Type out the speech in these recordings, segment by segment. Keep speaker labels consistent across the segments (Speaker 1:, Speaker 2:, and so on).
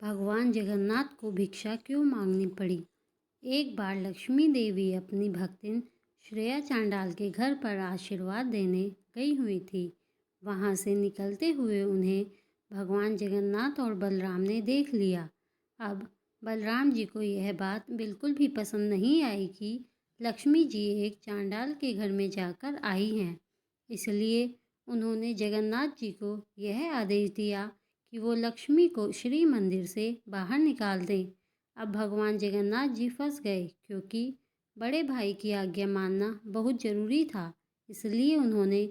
Speaker 1: भगवान जगन्नाथ को भिक्षा क्यों मांगनी पड़ी। एक बार लक्ष्मी देवी अपनी भक्तिन श्रेया चांडाल के घर पर आशीर्वाद देने गई हुई थी। वहां से निकलते हुए उन्हें भगवान जगन्नाथ और बलराम ने देख लिया। अब बलराम जी को यह बात बिल्कुल भी पसंद नहीं आई कि लक्ष्मी जी एक चांडाल के घर में जाकर आई हैं। इसलिए उन्होंने जगन्नाथ जी को यह आदेश दिया कि वो लक्ष्मी को श्री मंदिर से बाहर निकाल दें। अब भगवान जगन्नाथ जी फंस गए, क्योंकि बड़े भाई की आज्ञा मानना बहुत ज़रूरी था। इसलिए उन्होंने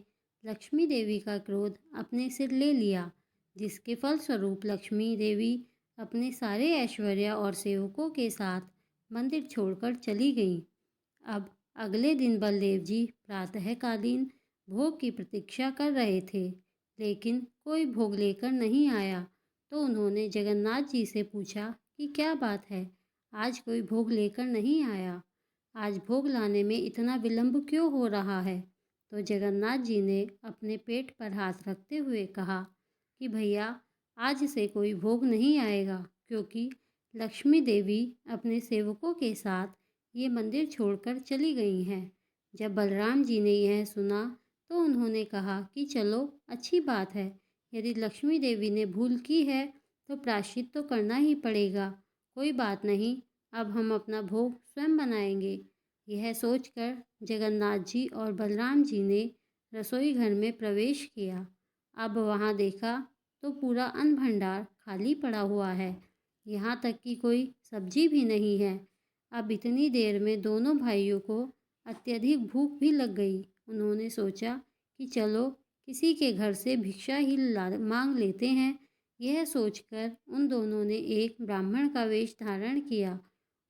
Speaker 1: लक्ष्मी देवी का क्रोध अपने सिर ले लिया, जिसके फलस्वरूप लक्ष्मी देवी अपने सारे ऐश्वर्य और सेवकों के साथ मंदिर छोड़कर चली गईं। अब अगले दिन बलदेव जी प्रातःकालीन भोग की प्रतीक्षा कर रहे थे, लेकिन कोई भोग लेकर नहीं आया। तो उन्होंने जगन्नाथ जी से पूछा कि क्या बात है, आज कोई भोग लेकर नहीं आया। आज भोग लाने में इतना विलंब क्यों हो रहा है। तो जगन्नाथ जी ने अपने पेट पर हाथ रखते हुए कहा कि भैया, आज से कोई भोग नहीं आएगा, क्योंकि लक्ष्मी देवी अपने सेवकों के साथ ये मंदिर छोड़कर चली गई हैं। जब बलराम जी ने यह सुना तो उन्होंने कहा कि चलो, अच्छी बात है। यदि लक्ष्मी देवी ने भूल की है तो प्रायश्चित तो करना ही पड़ेगा। कोई बात नहीं, अब हम अपना भोग स्वयं बनाएंगे। यह सोचकर जगन्नाथ जी और बलराम जी ने रसोई घर में प्रवेश किया। अब वहाँ देखा तो पूरा अन्न भंडार खाली पड़ा हुआ है। यहाँ तक कि कोई सब्जी भी नहीं है। अब इतनी देर में दोनों भाइयों को अत्यधिक भूख भी लग गई। उन्होंने सोचा कि चलो, किसी के घर से भिक्षा ही मांग लेते हैं। यह सोचकर उन दोनों ने एक ब्राह्मण का वेश धारण किया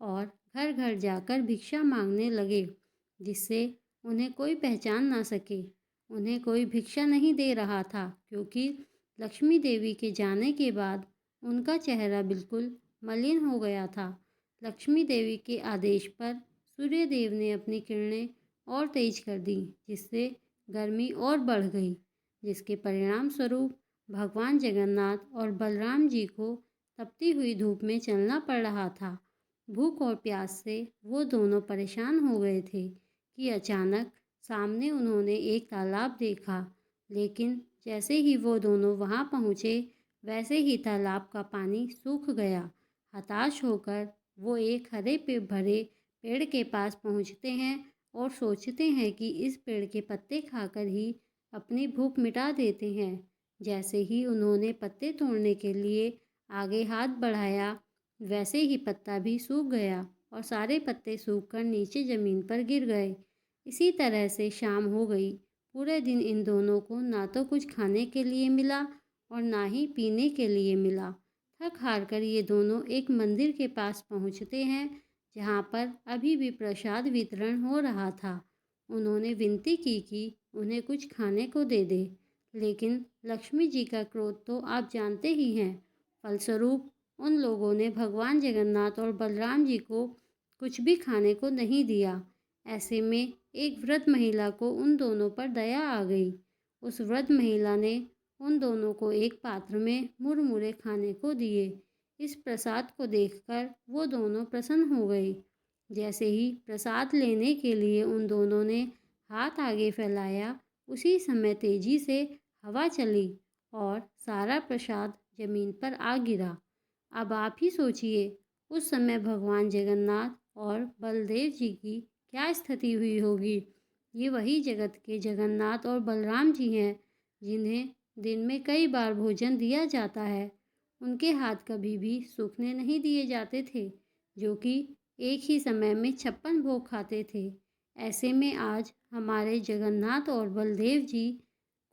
Speaker 1: और घर घर जाकर भिक्षा मांगने लगे, जिससे उन्हें कोई पहचान ना सके। उन्हें कोई भिक्षा नहीं दे रहा था, क्योंकि लक्ष्मी देवी के जाने के बाद उनका चेहरा बिल्कुल मलिन हो गया था। लक्ष्मी देवी के आदेश पर सूर्य देव ने अपनी किरणें और तेज कर दी, जिससे गर्मी और बढ़ गई, जिसके परिणाम स्वरूप भगवान जगन्नाथ और बलराम जी को तपती हुई धूप में चलना पड़ रहा था। भूख और प्यास से वो दोनों परेशान हो गए थे कि अचानक सामने उन्होंने एक तालाब देखा। लेकिन जैसे ही वो दोनों वहाँ पहुँचे, वैसे ही तालाब का पानी सूख गया। हताश होकर वो एक हरे पे भरे पेड़ के पास पहुँचते हैं और सोचते हैं कि इस पेड़ के पत्ते खाकर ही अपनी भूख मिटा देते हैं। जैसे ही उन्होंने पत्ते तोड़ने के लिए आगे हाथ बढ़ाया, वैसे ही पत्ता भी सूख गया और सारे पत्ते सूखकर नीचे ज़मीन पर गिर गए। इसी तरह से शाम हो गई। पूरे दिन इन दोनों को ना तो कुछ खाने के लिए मिला और ना ही पीने के लिए मिला। थक हार कर ये दोनों एक मंदिर के पास पहुँचते हैं, जहाँ पर अभी भी प्रसाद वितरण हो रहा था। उन्होंने विनती की कि उन्हें कुछ खाने को दे दे, लेकिन लक्ष्मी जी का क्रोध तो आप जानते ही हैं। फलस्वरूप उन लोगों ने भगवान जगन्नाथ और बलराम जी को कुछ भी खाने को नहीं दिया। ऐसे में एक वृद्ध महिला को उन दोनों पर दया आ गई। उस वृद्ध महिला ने उन दोनों को एक पात्र में मुरमुरे खाने को दिए। इस प्रसाद को देखकर वो दोनों प्रसन्न हो गए। जैसे ही प्रसाद लेने के लिए उन दोनों ने हाथ आगे फैलाया, उसी समय तेजी से हवा चली और सारा प्रसाद जमीन पर आ गिरा। अब आप ही सोचिए, उस समय भगवान जगन्नाथ और बलदेव जी की क्या स्थिति हुई होगी। ये वही जगत के जगन्नाथ और बलराम जी हैं, जिन्हें दिन में कई बार भोजन दिया जाता है। उनके हाथ कभी भी सूखने नहीं दिए जाते थे, जो कि एक ही समय में 56 भोग खाते थे। ऐसे में आज हमारे जगन्नाथ और बलदेव जी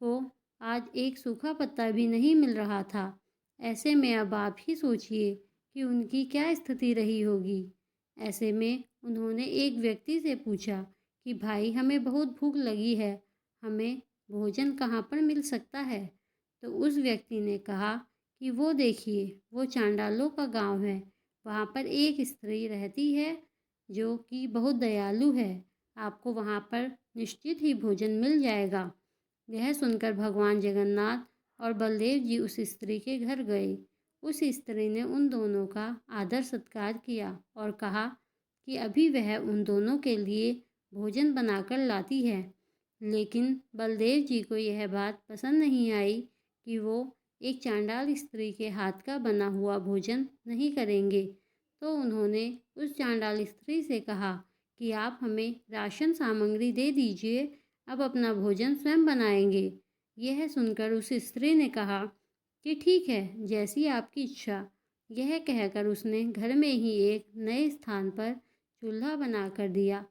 Speaker 1: को आज एक सूखा पत्ता भी नहीं मिल रहा था। ऐसे में अब आप ही सोचिए कि उनकी क्या स्थिति रही होगी। ऐसे में उन्होंने एक व्यक्ति से पूछा कि भाई, हमें बहुत भूख लगी है, हमें भोजन कहाँ पर मिल सकता है। तो उस व्यक्ति ने कहा कि वो देखिए, वो चांडालों का गांव है। वहाँ पर एक स्त्री रहती है जो कि बहुत दयालु है। आपको वहाँ पर निश्चित ही भोजन मिल जाएगा। यह सुनकर भगवान जगन्नाथ और बलदेव जी उस स्त्री के घर गए। उस स्त्री ने उन दोनों का आदर सत्कार किया और कहा कि अभी वह उन दोनों के लिए भोजन बनाकर लाती है। लेकिन बलदेव जी को यह बात पसंद नहीं आई कि वो एक चांडाल स्त्री के हाथ का बना हुआ भोजन नहीं करेंगे। तो उन्होंने उस चांडाल स्त्री से कहा कि आप हमें राशन सामग्री दे दीजिए, अब अपना भोजन स्वयं बनाएंगे। यह सुनकर उस स्त्री ने कहा कि ठीक है, जैसी आपकी इच्छा। यह कहकर उसने घर में ही एक नए स्थान पर चूल्हा बनाकर दिया,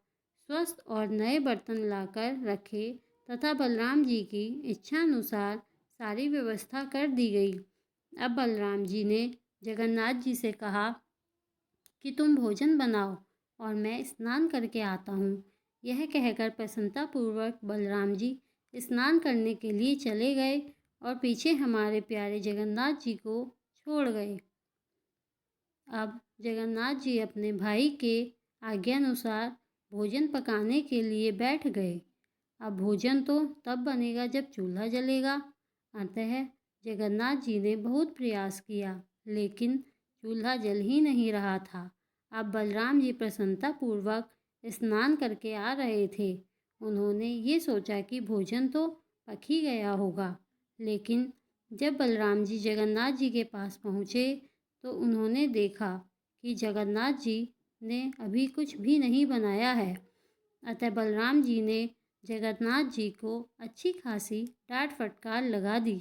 Speaker 1: स्वस्थ और नए बर्तन लाकर रखे तथा बलराम जी की इच्छानुसार सारी व्यवस्था कर दी गई। अब बलराम जी ने जगन्नाथ जी से कहा कि तुम भोजन बनाओ और मैं स्नान करके आता हूँ। यह कहकर प्रसन्नतापूर्वक बलराम जी स्नान करने के लिए चले गए और पीछे हमारे प्यारे जगन्नाथ जी को छोड़ गए। अब जगन्नाथ जी अपने भाई के आज्ञानुसार भोजन पकाने के लिए बैठ गए। अब भोजन तो तब बनेगा जब चूल्हा जलेगा। अतः जगन्नाथ जी ने बहुत प्रयास किया, लेकिन चूल्हा जल ही नहीं रहा था। अब बलराम जी प्रसन्नतापूर्वक स्नान करके आ रहे थे। उन्होंने ये सोचा कि भोजन तो पक ही गया होगा, लेकिन जब बलराम जी जगन्नाथ जी के पास पहुँचे तो उन्होंने देखा कि जगन्नाथ जी ने अभी कुछ भी नहीं बनाया है। अतः बलराम जी ने जगन्नाथ जी को अच्छी खासी डांट फटकार लगा दी।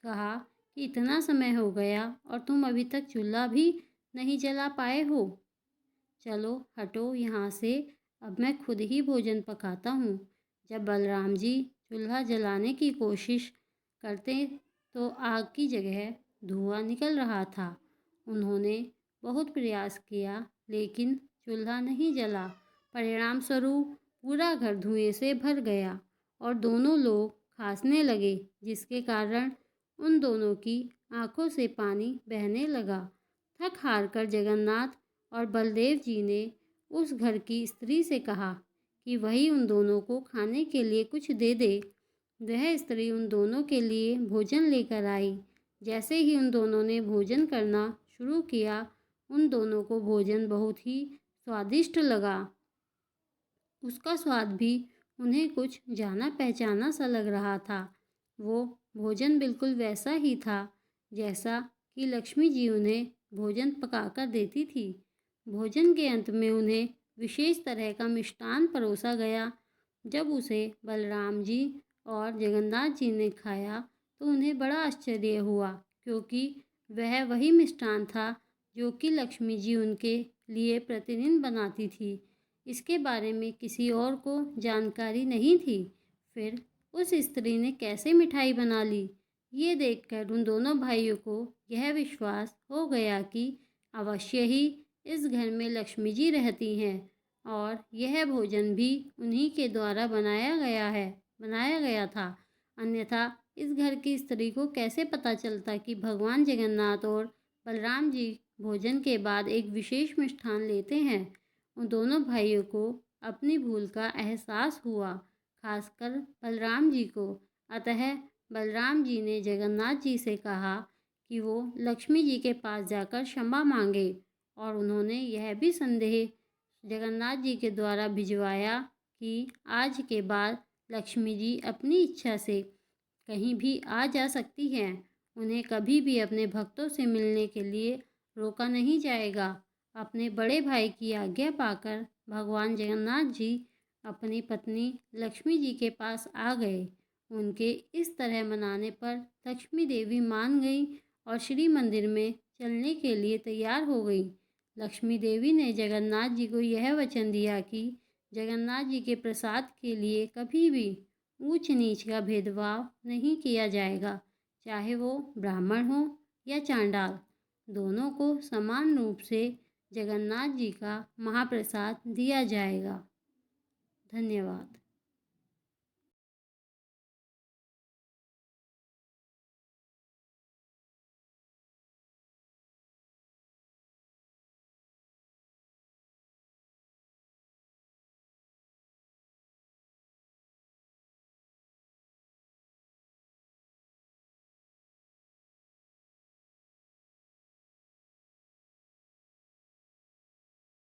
Speaker 1: कहा कि इतना समय हो गया और तुम अभी तक चूल्हा भी नहीं जला पाए हो। चलो हटो यहाँ से, अब मैं खुद ही भोजन पकाता हूँ। जब बलराम जी चूल्हा जलाने की कोशिश करते तो आग की जगह धुआं निकल रहा था। उन्होंने बहुत प्रयास किया, लेकिन चूल्हा नहीं जला। परिणाम स्वरूप पूरा घर धुएं से भर गया और दोनों लोग खांसने लगे, जिसके कारण उन दोनों की आंखों से पानी बहने लगा। थक हार कर जगन्नाथ और बलदेव जी ने उस घर की स्त्री से कहा कि वही उन दोनों को खाने के लिए कुछ दे दे। वह स्त्री उन दोनों के लिए भोजन लेकर आई। जैसे ही उन दोनों ने भोजन करना शुरू किया, उन दोनों को भोजन बहुत ही स्वादिष्ट लगा। उसका स्वाद भी उन्हें कुछ जाना पहचाना सा लग रहा था। वो भोजन बिल्कुल वैसा ही था जैसा कि लक्ष्मी जी उन्हें भोजन पकाकर देती थी। भोजन के अंत में उन्हें विशेष तरह का मिष्टान परोसा गया। जब उसे बलराम जी और जगन्नाथ जी ने खाया तो उन्हें बड़ा आश्चर्य हुआ, क्योंकि वह वही मिष्टान था जो कि लक्ष्मी जी उनके लिए प्रतिदिन बनाती थी। इसके बारे में किसी और को जानकारी नहीं थी। फिर उस स्त्री ने कैसे मिठाई बना ली, ये देखकर उन दोनों भाइयों को यह विश्वास हो गया कि अवश्य ही इस घर में लक्ष्मी जी रहती हैं और यह भोजन भी उन्हीं के द्वारा बनाया गया था। अन्यथा इस घर की स्त्री को कैसे पता चलता कि भगवान जगन्नाथ और बलराम जी भोजन के बाद एक विशेष मिष्ठान लेते हैं। उन दोनों भाइयों को अपनी भूल का एहसास हुआ, खासकर बलराम जी को। अतः बलराम जी ने जगन्नाथ जी से कहा कि वो लक्ष्मी जी के पास जाकर क्षमा मांगे, और उन्होंने यह भी संदेह जगन्नाथ जी के द्वारा भिजवाया कि आज के बाद लक्ष्मी जी अपनी इच्छा से कहीं भी आ जा सकती हैं। उन्हें कभी भी अपने भक्तों से मिलने के लिए रोका नहीं जाएगा। अपने बड़े भाई की आज्ञा पाकर भगवान जगन्नाथ जी अपनी पत्नी लक्ष्मी जी के पास आ गए। उनके इस तरह मनाने पर लक्ष्मी देवी मान गई और श्री मंदिर में चलने के लिए तैयार हो गई। लक्ष्मी देवी ने जगन्नाथ जी को यह वचन दिया कि जगन्नाथ जी के प्रसाद के लिए कभी भी ऊंच नीच का भेदभाव नहीं किया जाएगा, चाहे वो ब्राह्मण हो या चांडाल। दोनों को समान रूप से जगन्नाथ जी का महाप्रसाद दिया जाएगा। धन्यवाद।